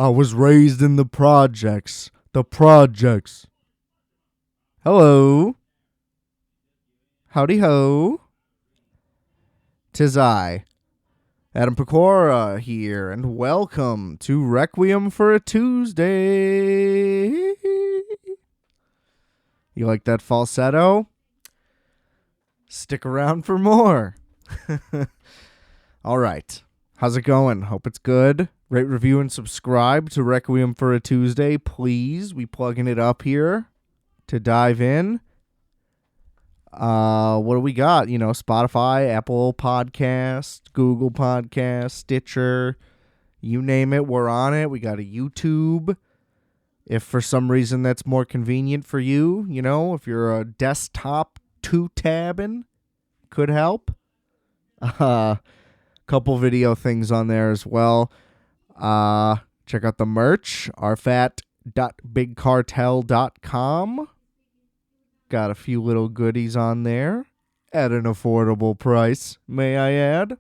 I was raised in the projects. The projects. Hello. Howdy ho. 'Tis I, Adam Pecora here, and welcome to Requiem for a Tuesday. You like that falsetto? Stick around for more. All right. How's it going? Hope it's good. Rate, review, and subscribe to Requiem for a Tuesday, please. We plugging it up here to dive in. What do we got? Spotify, Apple Podcast, Google Podcast, Stitcher, you name it, we're on it. We got a YouTube. If for some reason that's more convenient for you, if you're a desktop two-tabbing, could help. Couple video things on there as well. Check out the merch, rfat.bigcartel.com. Got a few little goodies on there at an affordable price, may I add.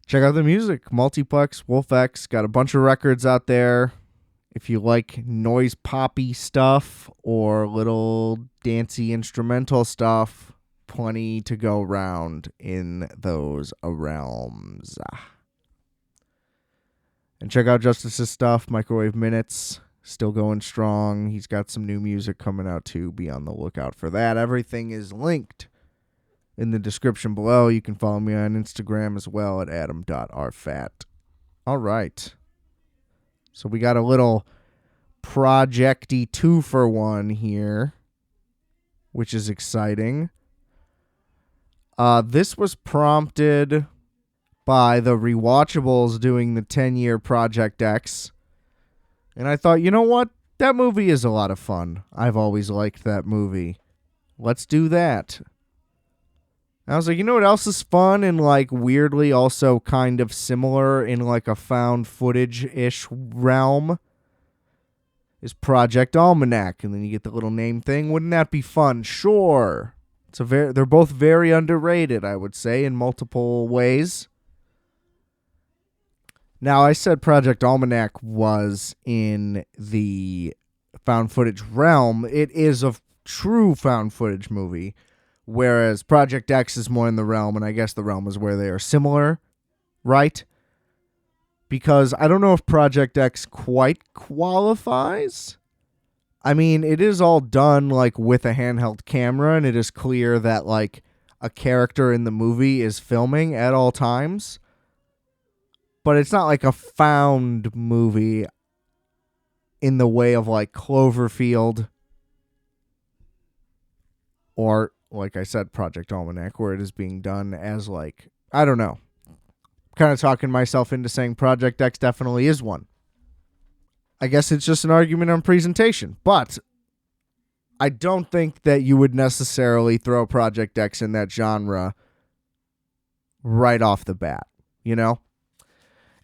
Check out the music, Multiplex, WolfX, got a bunch of records out there. If you like noise poppy stuff or little dancey instrumental stuff, plenty to go around in those realms. And check out Justice's stuff, Microwave Minutes, still going strong. He's got some new music coming out too. Be on the lookout for that. Everything is linked in the description below. You can follow me on Instagram as well at adam.rfat. All right. So we got a little projecty 2-for-1 here, which is exciting. This was prompted by the Rewatchables doing the 10-year Project X. And I thought, you know what? That movie is a lot of fun. I've always liked that movie. Let's do that. And I was like, you know what else is fun and weirdly also kind of similar in a found footage-ish realm? Is Project Almanac. And then you get the little name thing. Wouldn't that be fun? Sure. They're both very underrated, I would say, in multiple ways. Now, I said Project Almanac was in the found footage realm. It is a true found footage movie, whereas Project X is more in the realm, and I guess the realm is where they are similar, right? Because I don't know if Project X quite qualifies. I mean, it is all done with a handheld camera, and it is clear that a character in the movie is filming at all times. But it's not a found movie in the way of Cloverfield or, like I said, Project Almanac, where it is being done as I don't know. Kind of talking myself into saying Project X definitely is one. I guess it's just an argument on presentation, but I don't think that you would necessarily throw Project X in that genre right off the bat,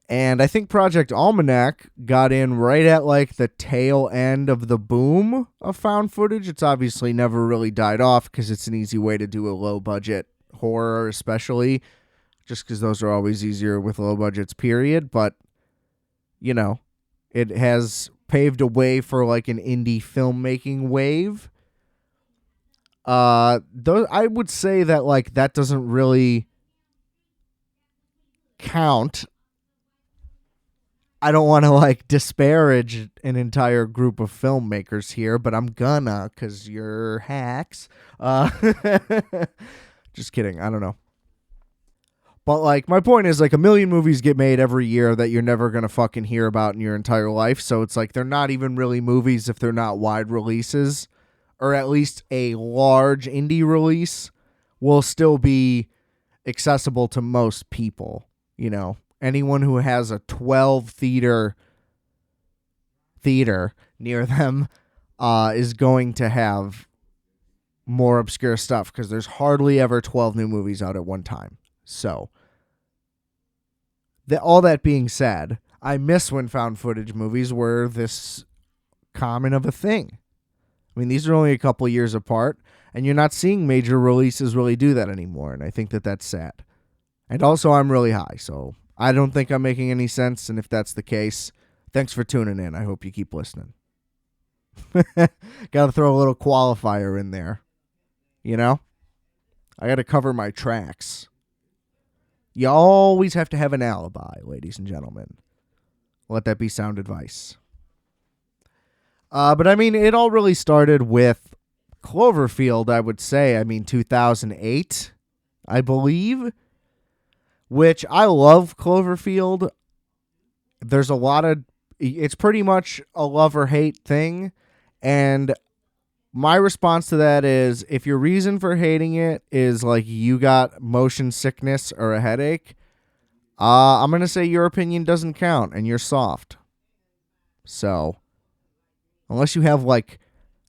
And I think Project Almanac got in right at the tail end of the boom of found footage. It's obviously never really died off because it's an easy way to do a low budget horror, especially just because those are always easier with low budgets, period. But, it has paved a way for an indie filmmaking wave. I would say that that doesn't really count. I don't want to disparage an entire group of filmmakers here, but I'm gonna because you're hacks. Just kidding. I don't know. But, my point is, a million movies get made every year that you're never going to fucking hear about in your entire life. So it's they're not even really movies if they're not wide releases. Or at least a large indie release will still be accessible to most people. Anyone who has a 12 theater near them is going to have more obscure stuff because there's hardly ever 12 new movies out at one time. So, all that being said, I miss when found footage movies were this common of a thing. I mean, these are only a couple years apart, and you're not seeing major releases really do that anymore, and I think that that's sad. And also, I'm really high, so I don't think I'm making any sense, and if that's the case, thanks for tuning in. I hope you keep listening. Got to throw a little qualifier in there. You know? I got to cover my tracks. You always have to have an alibi, ladies and gentlemen. Let that be sound advice. But I mean, it all really started with Cloverfield, I would say. I mean, 2008, I believe, which I love Cloverfield. There's a lot of, it's pretty much a love or hate thing. And my response to that is, if your reason for hating it is like you got motion sickness or a headache, I'm going to say your opinion doesn't count and you're soft. So, unless you have like,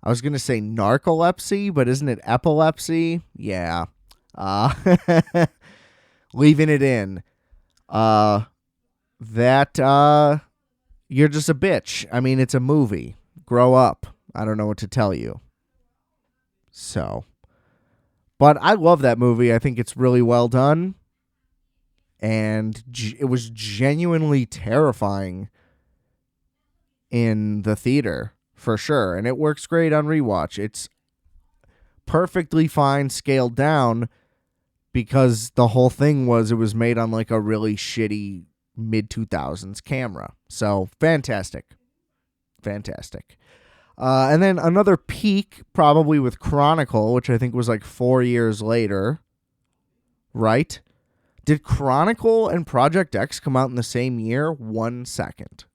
I was going to say narcolepsy, but isn't it epilepsy? Yeah. Leaving it in. You're just a bitch. I mean, it's a movie. Grow up. I don't know what to tell you. So, but I love that movie. I think it's really well done. And it was genuinely terrifying in the theater, for sure. And it works great on rewatch. It's perfectly fine scaled down because the whole thing was it was made on like a really shitty mid-2000s camera. So, fantastic. Fantastic. And then another peak, probably with Chronicle, which I think was like 4 years later, right? Did Chronicle and Project X come out in the same year? 1 second.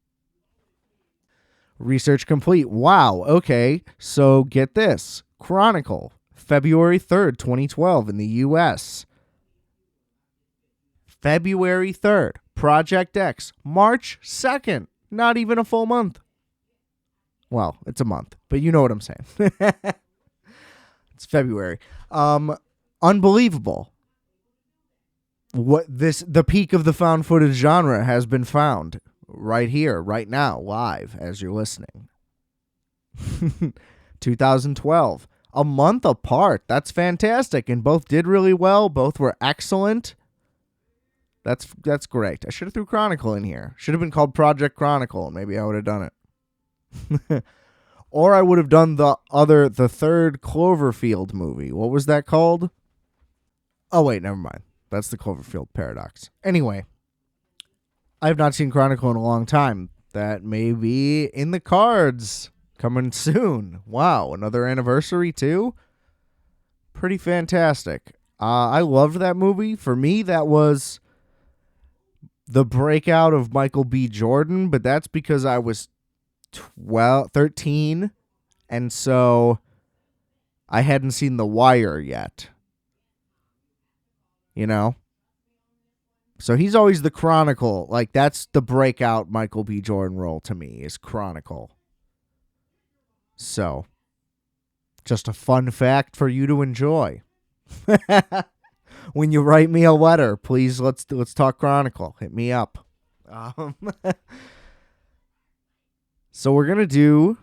Research complete. Wow, okay, so get this. Chronicle, February 3rd, 2012 in the U.S. February 3rd. Project X, March 2nd. Not even a full month. Well, it's a month, but you know what I'm saying. It's February. Unbelievable. The peak of the found footage genre has been found right here, right now, live as you're listening. 2012, a month apart. That's fantastic, and both did really well. Both were excellent. That's great. I should have threw Chronicle in here. Should have been called Project Chronicle. Maybe I would have done it. Or I would have done the third Cloverfield movie. What was that called? Oh, wait, never mind. That's the Cloverfield Paradox. Anyway, I have not seen Chronicle in a long time. That may be in the cards. Coming soon. Wow, another anniversary too? Pretty fantastic. I loved that movie. For me, that was the breakout of Michael B. Jordan, but that's because I was 13, and so I hadn't seen The Wire yet. You know? So he's always the Chronicle. Like, that's the breakout Michael B. Jordan role to me, is Chronicle. So, just a fun fact for you to enjoy. When you write me a letter, please let's talk Chronicle. Hit me up. So we're going to do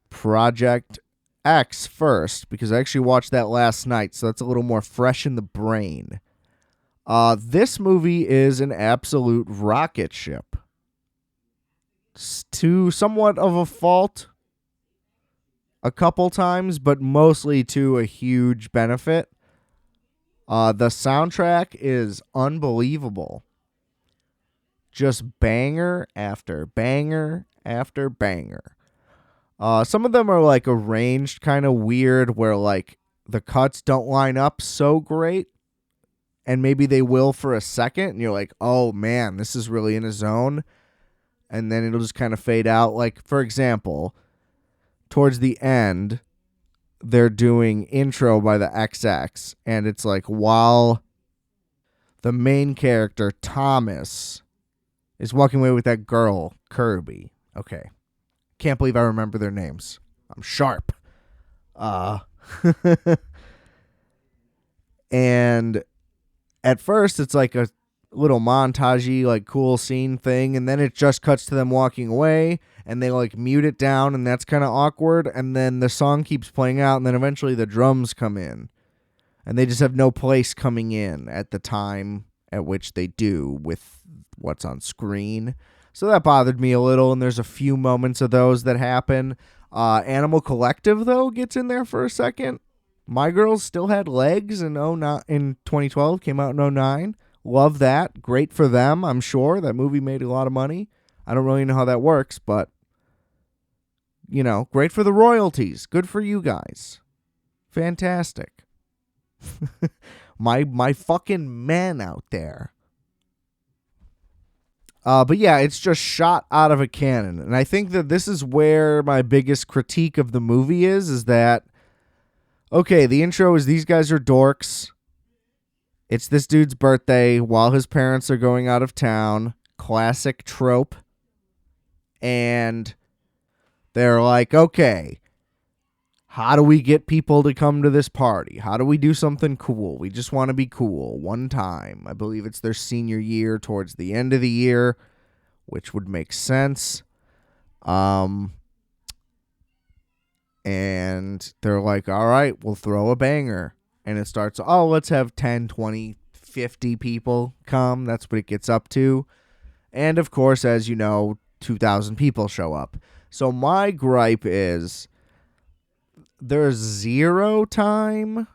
Project X first, because I actually watched that last night, so that's a little more fresh in the brain. This movie is an absolute rocket ship. To somewhat of a fault a couple times, but mostly to a huge benefit. The soundtrack is unbelievable. Just banger after banger after banger. Some of them are like arranged kind of weird, where like the cuts don't line up so great, and maybe they will for a second, and you're like, oh man, this is really in a zone, and then it'll just kind of fade out. Like, for example, towards the end, they're doing Intro by the XX, and it's like while the main character, Thomas, is walking away with that girl, Kirby. Okay. Can't believe I remember their names. I'm sharp. And at first, it's like a little montagey, like cool scene thing, and then it just cuts to them walking away, and they like mute it down, and that's kind of awkward, and then the song keeps playing out, and then eventually the drums come in, and they just have no place coming in at the time, at which they do with what's on screen. So that bothered me a little, and there's a few moments of those that happen. Animal Collective, though, gets in there for a second. My Girls Still Had Legs in 2012, came out in 2009. Love that. Great for them, I'm sure. That movie made a lot of money. I don't really know how that works, but, great for the royalties. Good for you guys. Fantastic. my fucking men out there. But yeah, it's just shot out of a cannon. And I think that this is where my biggest critique of the movie is that, okay, the intro is these guys are dorks. It's this dude's birthday while his parents are going out of town. Classic trope. And they're like, okay, how do we get people to come to this party? How do we do something cool? We just want to be cool one time. I believe it's their senior year towards the end of the year, which would make sense. And they're like, all right, we'll throw a banger. And it starts, let's have 10, 20, 50 people come. That's what it gets up to. And of course, as you know, 2,000 people show up. So my gripe is there's zero time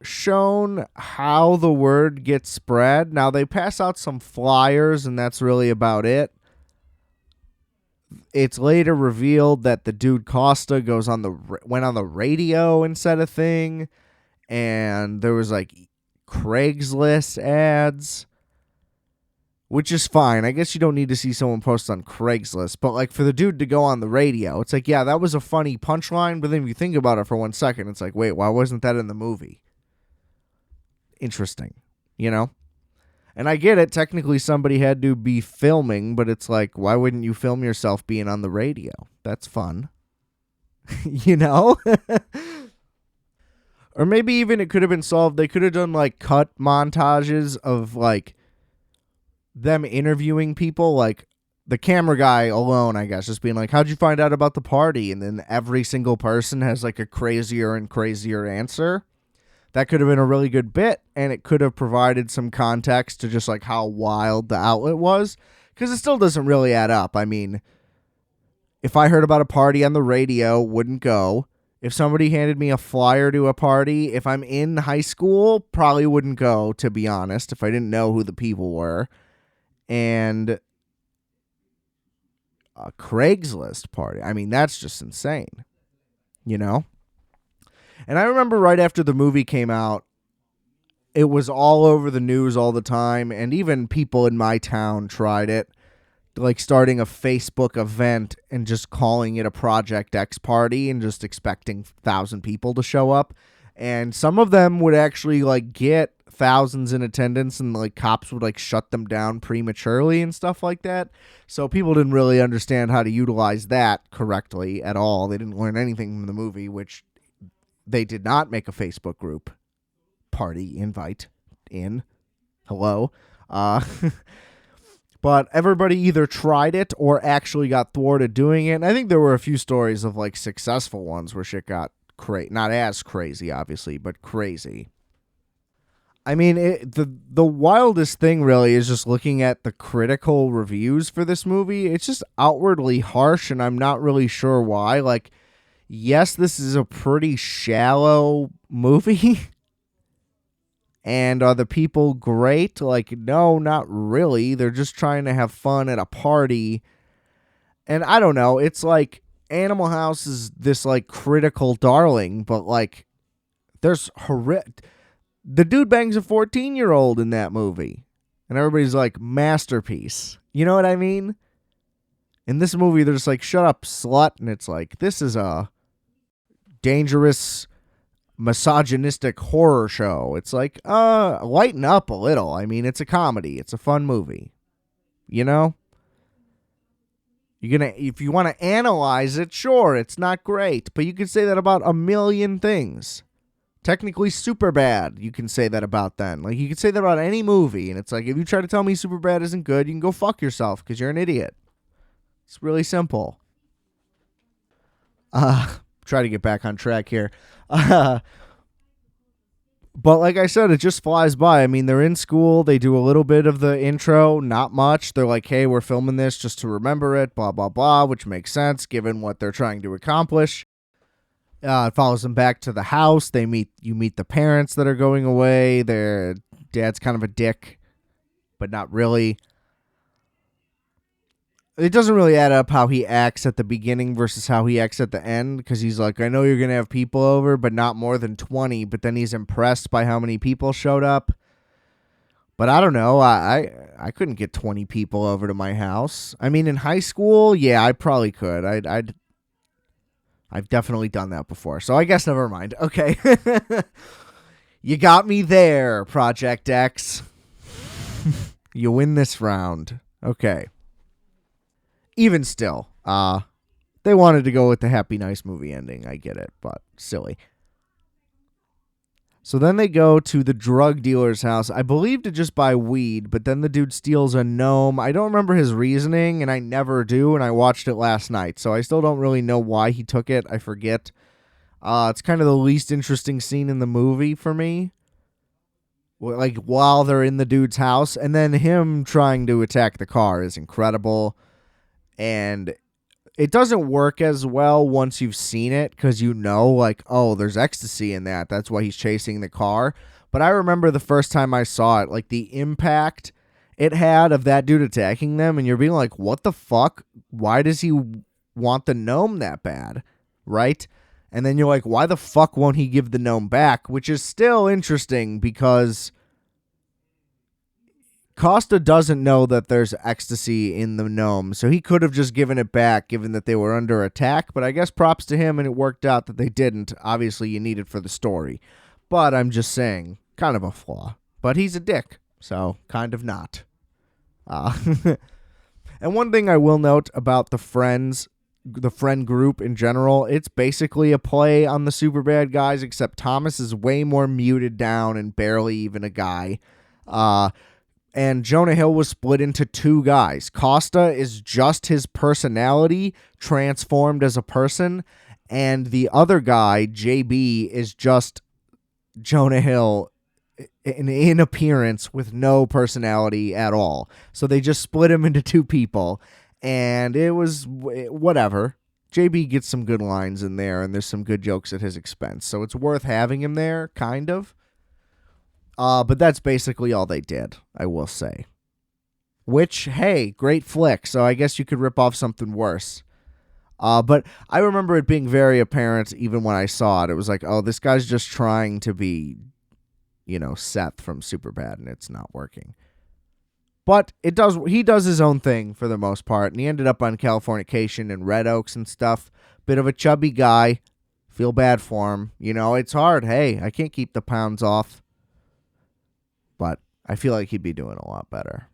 shown how the word gets spread. Now, they pass out some flyers, and that's really about it. It's later revealed that the dude Costa went on the radio and said a thing, and there was like Craigslist ads, which is fine. I guess you don't need to see someone post on Craigslist, but like for the dude to go on the radio, it's like, yeah, that was a funny punchline, but then if you think about it for 1 second, it's like, wait, why wasn't that in the movie? Interesting, And I get it, technically somebody had to be filming, but it's like, why wouldn't you film yourself being on the radio? That's fun. Or maybe even it could have been solved. They could have done like cut montages of like them interviewing people, like the camera guy alone, I guess, just being like, how'd you find out about the party? And then every single person has like a crazier and crazier answer. That could have been a really good bit, and it could have provided some context to just like how wild the outlet was, because it still doesn't really add up. I mean, if I heard about a party on the radio, wouldn't go. If somebody handed me a flyer to a party, if I'm in high school, probably wouldn't go, to be honest, if I didn't know who the people were. And a Craigslist party, I mean, that's just insane, And I remember right after the movie came out, it was all over the news all the time, and even people in my town tried it, like starting a Facebook event and just calling it a Project X party and just expecting 1,000 people to show up. And some of them would actually like get thousands in attendance, and like cops would like shut them down prematurely and stuff like that. So people didn't really understand how to utilize that correctly at all. They didn't learn anything from the movie, which they did not make a Facebook group party invite in. Hello. But everybody either tried it or actually got thwarted doing it. And I think there were a few stories of like successful ones where shit got not as crazy, obviously, but crazy. I mean, the wildest thing really is just looking at the critical reviews for this movie. It's just outwardly harsh, and I'm not really sure why. Like, yes, this is a pretty shallow movie. And are the people great? Like, no, not really. They're just trying to have fun at a party. And I don't know. It's like Animal House is this like critical darling, but like there's the dude bangs a 14-year-old in that movie. And everybody's like, masterpiece. You know what I mean? In this movie, they're just like, shut up, slut. And it's like, this is a dangerous, misogynistic horror show. It's like, lighten up a little. I mean, it's a comedy. It's a fun movie. If you want to analyze it, sure, it's not great. But you could say that about a million things. Technically, Superbad, you can say that about then. Like, you could say that about any movie. And it's like, if you try to tell me Superbad isn't good, you can go fuck yourself because you're an idiot. It's really simple. Try to get back on track here. But like I said, it just flies by. I mean, they're in school. They do a little bit of the intro, not much. They're like, hey, we're filming this just to remember it, blah, blah, blah, which makes sense given what they're trying to accomplish. It follows them back to the house. You meet the parents that are going away. Their dad's kind of a dick, but not really. It doesn't really add up how he acts at the beginning versus how he acts at the end, because he's like, I know you're going to have people over, but not more than 20, but then he's impressed by how many people showed up. But I don't know. I couldn't get 20 people over to my house. I mean, in high school, yeah, I probably could. I've definitely done that before, so I guess never mind. Okay. You got me there, Project X. You win this round. Okay. Even still, they wanted to go with the happy, nice movie ending. I get it, but silly. So then they go to the drug dealer's house, I believe to just buy weed, but then the dude steals a gnome. I don't remember his reasoning, and I never do, and I watched it last night, so I still don't really know why he took it. I forget. It's kind of the least interesting scene in the movie for me. Like, while they're in the dude's house, and then him trying to attack the car is incredible. And it doesn't work as well once you've seen it, because you know, like, oh, there's ecstasy in that. That's why he's chasing the car. But I remember the first time I saw it, like, the impact it had of that dude attacking them, and you're being like, what the fuck? Why does he want the gnome that bad? Right? And then you're like, why the fuck won't he give the gnome back? Which is still interesting, because Costa doesn't know that there's ecstasy in the gnome, so he could have just given it back given that they were under attack, but I guess props to him, and it worked out that they didn't. Obviously, you need it for the story. But I'm just saying, kind of a flaw. But he's a dick, so kind of not. And one thing I will note about the friend group in general, it's basically a play on the Superbad guys, except Thomas is way more muted down and barely even a guy. And Jonah Hill was split into two guys. Costa is just his personality transformed as a person, and the other guy, JB, is just Jonah Hill in appearance with no personality at all. So they just split him into two people, and it was whatever. JB gets some good lines in there, and there's some good jokes at his expense. So it's worth having him there, kind of. But that's basically all they did, I will say. Which, hey, great flick, so I guess you could rip off something worse. But I remember it being very apparent even when I saw it. It was like, oh, this guy's just trying to be, Seth from Superbad, and it's not working. But he does his own thing for the most part, and he ended up on Californication and Red Oaks and stuff. Bit of a chubby guy. Feel bad for him. It's hard. Hey, I can't keep the pounds off. But I feel like he'd be doing a lot better.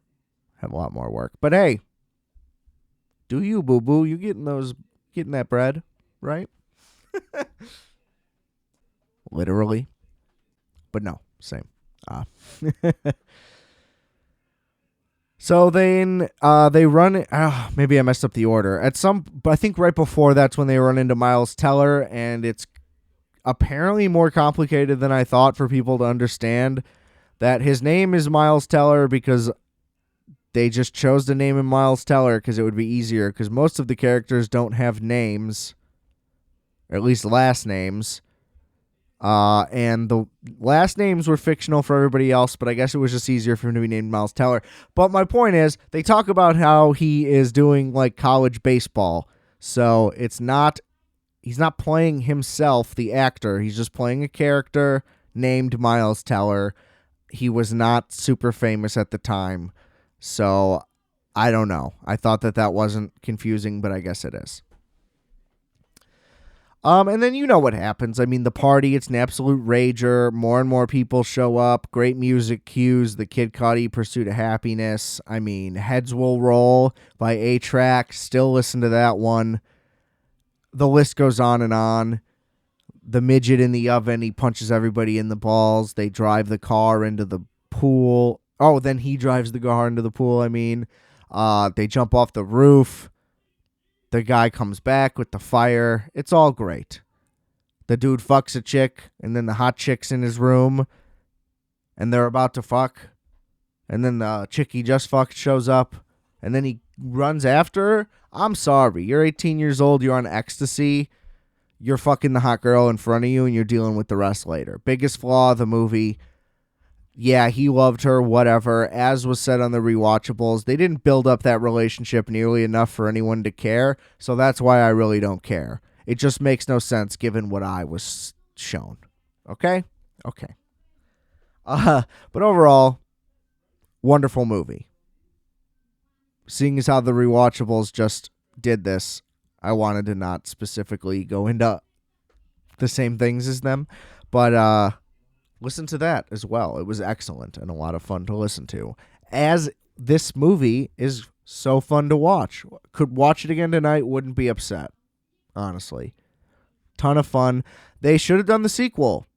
Have a lot more work. But hey, do you, boo-boo? You getting that bread, right? Literally. But no, same. So then they run. Maybe I messed up the order. I think right before that's when they run into Miles Teller, and it's apparently more complicated than I thought for people to understand. That his name is Miles Teller because they just chose to name him Miles Teller because it would be easier, because most of the characters don't have names, or at least last names. And the last names were fictional for everybody else, but I guess it was just easier for him to be named Miles Teller. But my point is, they talk about how he is doing like college baseball. So he's not playing himself, the actor. He's just playing a character named Miles Teller. He was not super famous at the time, so I don't know. I thought that wasn't confusing, but I guess it is. And then you know what happens. I mean, the party, it's an absolute rager. More and more people show up. Great music cues. The Kid Cudi, Pursuit of Happiness. I mean, Heads Will Roll by A-Track. Still listen to that one. The list goes on and on. The midget in the oven, he punches everybody in the balls. They drive the car into the pool. Oh, then he drives the car into the pool, They jump off the roof. The guy comes back with the fire. It's all great. The dude fucks a chick, and then the hot chick's in his room. and they're about to fuck, and then the chick he just fucked shows up, and then he runs after her. I'm sorry. You're 18 years old. You're on ecstasy. You're fucking the hot girl in front of you, and you're dealing with the rest later. Biggest flaw of the movie. Yeah, he loved her, whatever. As was said on the rewatchables, they didn't build up that relationship nearly enough for anyone to care, so that's why I really don't care. It just makes no sense given what I was shown. Okay? Okay. But overall, wonderful movie. Seeing as how the rewatchables just did this, I wanted to not specifically go into the same things as them, but listen to that as well. It was excellent and a lot of fun to listen to. As this movie is so fun to watch. Could watch it again tonight, wouldn't be upset. Honestly. Ton of fun. They should have done the sequel.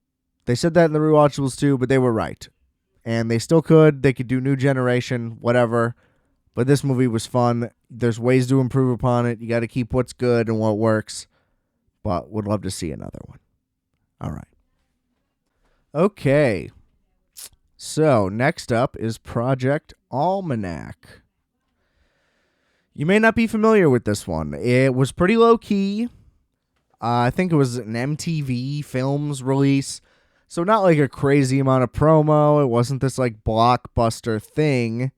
They said that in the rewatchables too, but they were right. And they still could. They could do New Generation, whatever. But this movie was fun. There's ways to improve upon it. You got to keep what's good and what works. But would love to see another one. All right. Okay. So next up is Project Almanac. You may not be familiar with this one. It was pretty low key. I think it was an MTV Films release. So not like a crazy amount of promo. It wasn't this like blockbuster thing.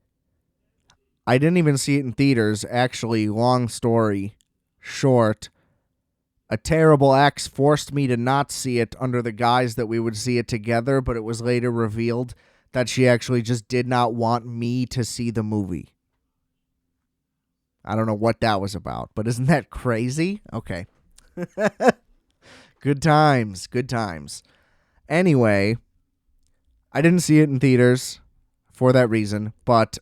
I didn't even see it in theaters. Actually, long story short, a terrible ex forced me to not see it under the guise that we would see it together, but it was later revealed that she actually just did not want me to see the movie. I don't know what that was about, but isn't that crazy? Okay. Good times. Good times. Anyway, I didn't see it in theaters for that reason, but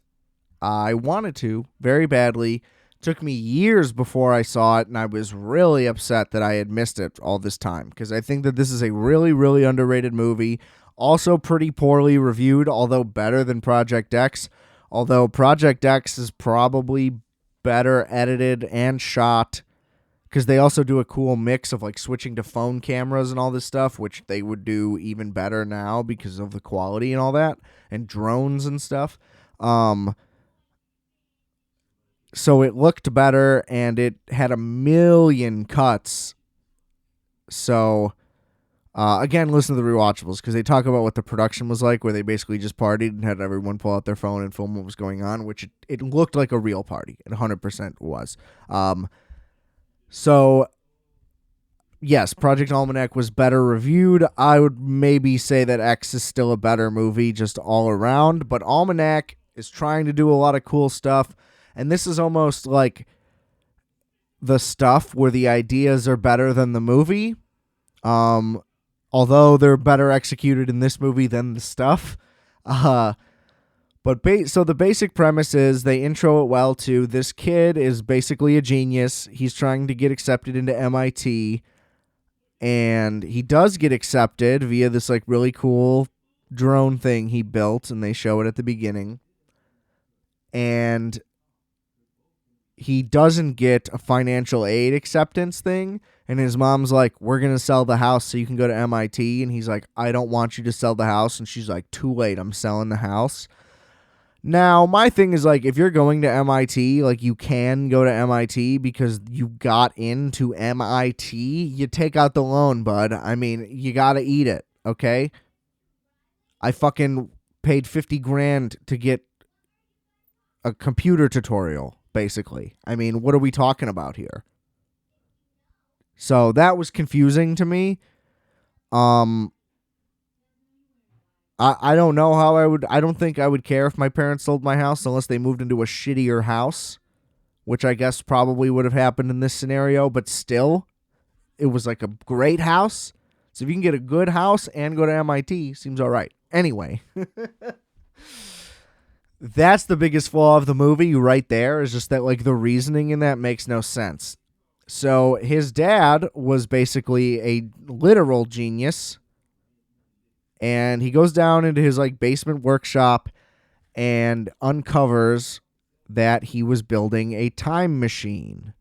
I wanted to very badly. Took me years before I saw it, and I was really upset that I had missed it all this time, because I think that this is a really, really underrated movie. Also pretty poorly reviewed, although better than Project X. Although Project X is probably better edited and shot, because they also do a cool mix of like switching to phone cameras and all this stuff, which they would do even better now because of the quality and all that, and drones and stuff. So it looked better, and it had a million cuts. So, again, listen to the rewatchables, because they talk about what the production was like, where they basically just partied and had everyone pull out their phone and film what was going on, which it looked like a real party. It 100% was. So, yes, Project Almanac was better reviewed. I would maybe say that X is still a better movie just all around, but Almanac is trying to do a lot of cool stuff. And this is almost like the stuff where the ideas are better than the movie. Although they're better executed in this movie than the stuff. So the basic premise is they intro it well too. This kid is basically a genius. He's trying to get accepted into MIT. And he does get accepted via this like really cool drone thing he built. And they show it at the beginning. And he doesn't get a financial aid acceptance thing, and his mom's like, we're going to sell the house so you can go to MIT, and he's like, I don't want you to sell the house, and she's like, too late, I'm selling the house. Now, my thing is, like, if you're going to MIT, like, you can go to MIT because you got into MIT, you take out the loan, bud. I mean, you got to eat it, okay? I fucking paid $50,000 to get a computer tutorial. Basically. I mean, what are we talking about here? So that was confusing to me. I don't know how I don't think I would care if my parents sold my house unless they moved into a shittier house, which I guess probably would have happened in this scenario, but still, it was like a great house. So if you can get a good house and go to MIT, seems all right. Anyway. That's the biggest flaw of the movie right there, is just that like the reasoning in that makes no sense. So his dad was basically a literal genius, and he goes down into his like basement workshop and uncovers that he was building a time machine.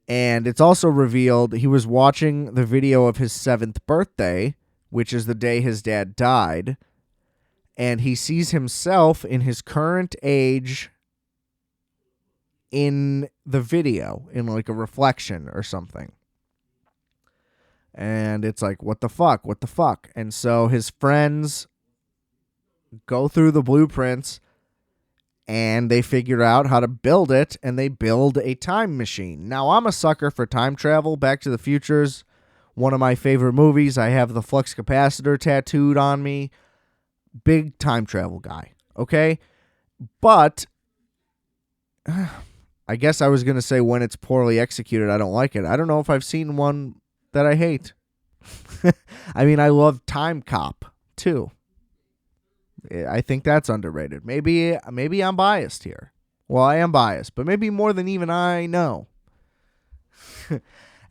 And it's also revealed he was watching the video of his 7th birthday, which is the day his dad died. and he sees himself in his current age in the video, in like a reflection or something. And it's like, what the fuck? What the fuck? And so his friends go through the blueprints and they figure out how to build it, and they build a time machine. Now, I'm a sucker for time travel. Back to the Future's one of my favorite movies. I have the flux capacitor tattooed on me. Big time travel guy, okay? But I guess I was going to say when it's poorly executed, I don't like it. I don't know if I've seen one that I hate. I mean, I love Time Cop, too. I think that's underrated. Maybe I'm biased here. Well, I am biased, but maybe more than even I know.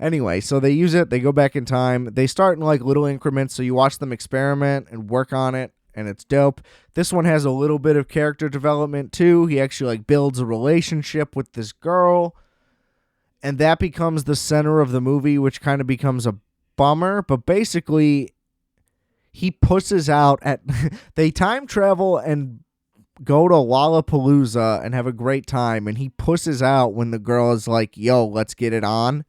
Anyway, so they use it. They go back in time. They start in like little increments, so you watch them experiment and work on it, and it's dope. This one has a little bit of character development, too. He actually like builds a relationship with this girl, and that becomes the center of the movie, which kind of becomes a bummer. But basically, he pusses out at they time travel and go to Lollapalooza and have a great time, and he pusses out when the girl is like, yo, let's get it on.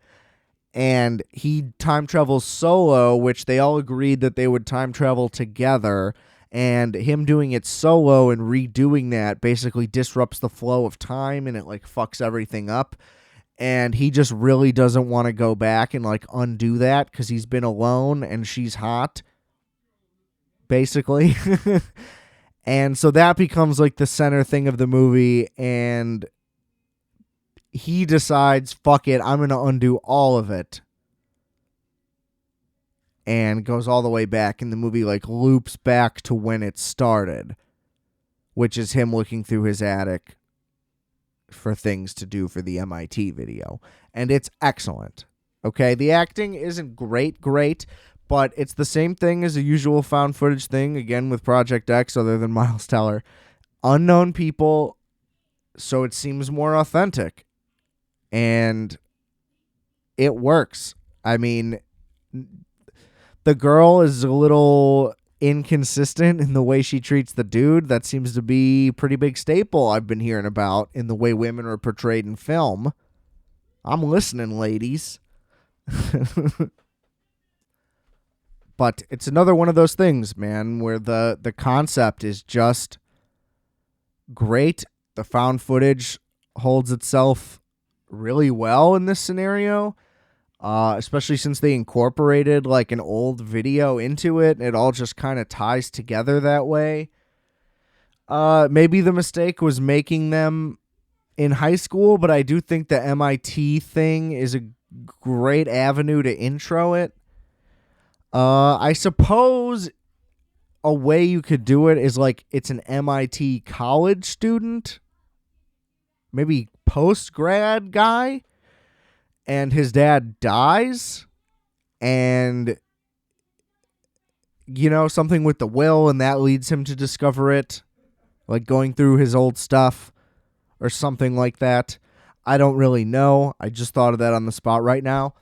And he time travels solo, which they all agreed that they would time travel together, and him doing it solo and redoing that basically disrupts the flow of time, and it like fucks everything up. And he just really doesn't want to go back and like undo that because he's been alone and she's hot, basically. And so that becomes like the center thing of the movie, and he decides, fuck it, I'm going to undo all of it, and goes all the way back, and the movie like loops back to when it started, which is him looking through his attic for things to do for the MIT video. And it's excellent. Okay, the acting isn't great, but it's the same thing as a usual found footage thing, again with Project X, other than Miles Teller. Unknown people, so it seems more authentic. And it works. I mean, the girl is a little inconsistent in the way she treats the dude. That seems to be a pretty big staple I've been hearing about in the way women are portrayed in film. I'm listening, ladies. But it's another one of those things, man, where the concept is just great. The found footage holds itself really well in this scenario, especially since they incorporated like an old video into it. It all just kind of ties together that way. Maybe the mistake was making them in high school, but I do think the MIT thing is a great avenue to intro it. I suppose a way you could do it is like it's an MIT college student, maybe post-grad guy, and his dad dies, and, you know, something with the will, and that leads him to discover it, like going through his old stuff or something like that. I don't really know. I just thought of that on the spot right now.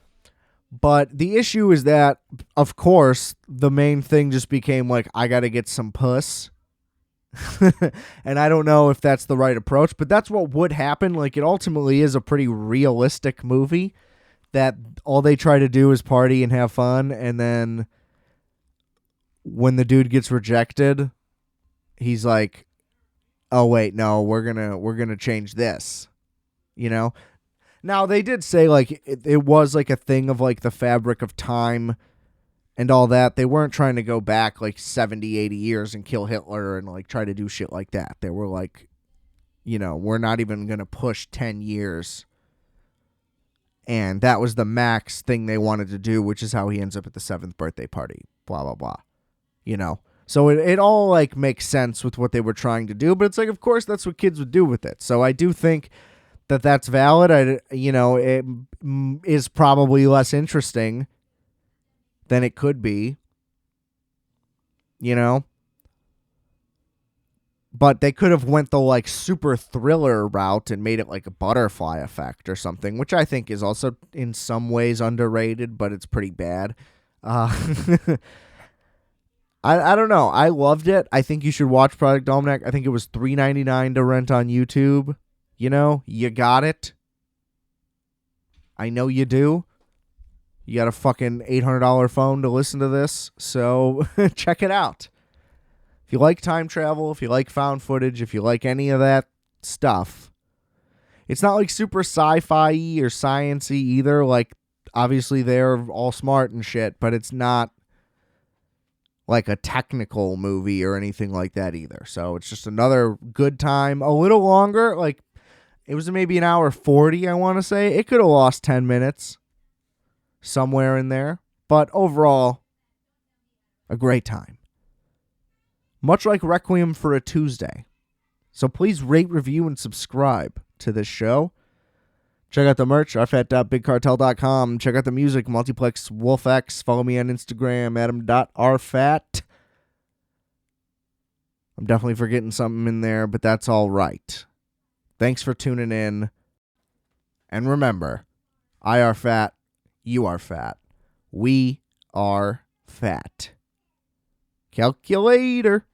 But the issue is that, of course, the main thing just became like, I got to get some puss. And I don't know if that's the right approach, but that's what would happen. Like, it ultimately is a pretty realistic movie that all they try to do is party and have fun. And then when the dude gets rejected, he's like, oh, wait, no, we're going to change this, you know? Now, they did say, like, it was, like, a thing of, like, the fabric of time and all that. They weren't trying to go back, like, 70, 80 years and kill Hitler and, like, try to do shit like that. They were, like, you know, we're not even going to push 10 years. And that was the max thing they wanted to do, which is how he ends up at the 7th birthday party. Blah, blah, blah. You know? So it all, like, makes sense with what they were trying to do. But it's like, of course, that's what kids would do with it. So I do think that that's valid. It is probably less interesting than it could be, you know, but they could have went the like super thriller route and made it like a Butterfly Effect or something, which I think is also in some ways underrated, but it's pretty bad. I don't know. I loved it. I think you should watch Project Almanac. I think it was $3.99 to rent on YouTube. You know, you got it. I know you do. You got a fucking $800 phone to listen to this, so check it out. If you like time travel, if you like found footage, if you like any of that stuff, it's not like super sci-fi or science-y either. Like, obviously they're all smart and shit, but it's not like a technical movie or anything like that either. So it's just another good time. A little longer, like it was maybe an hour 40, I want to say. It could have lost 10 minutes somewhere in there, but overall, a great time. Much like Requiem for a Tuesday. So please rate, review, and subscribe to this show. Check out the merch, rfat.bigcartel.com. Check out the music, Multiplex WolfX. Follow me on Instagram, adam.rfat. I'm definitely forgetting something in there, but that's all right. Thanks for tuning in. And remember, I are fat, you are fat. We are fat. Calculator.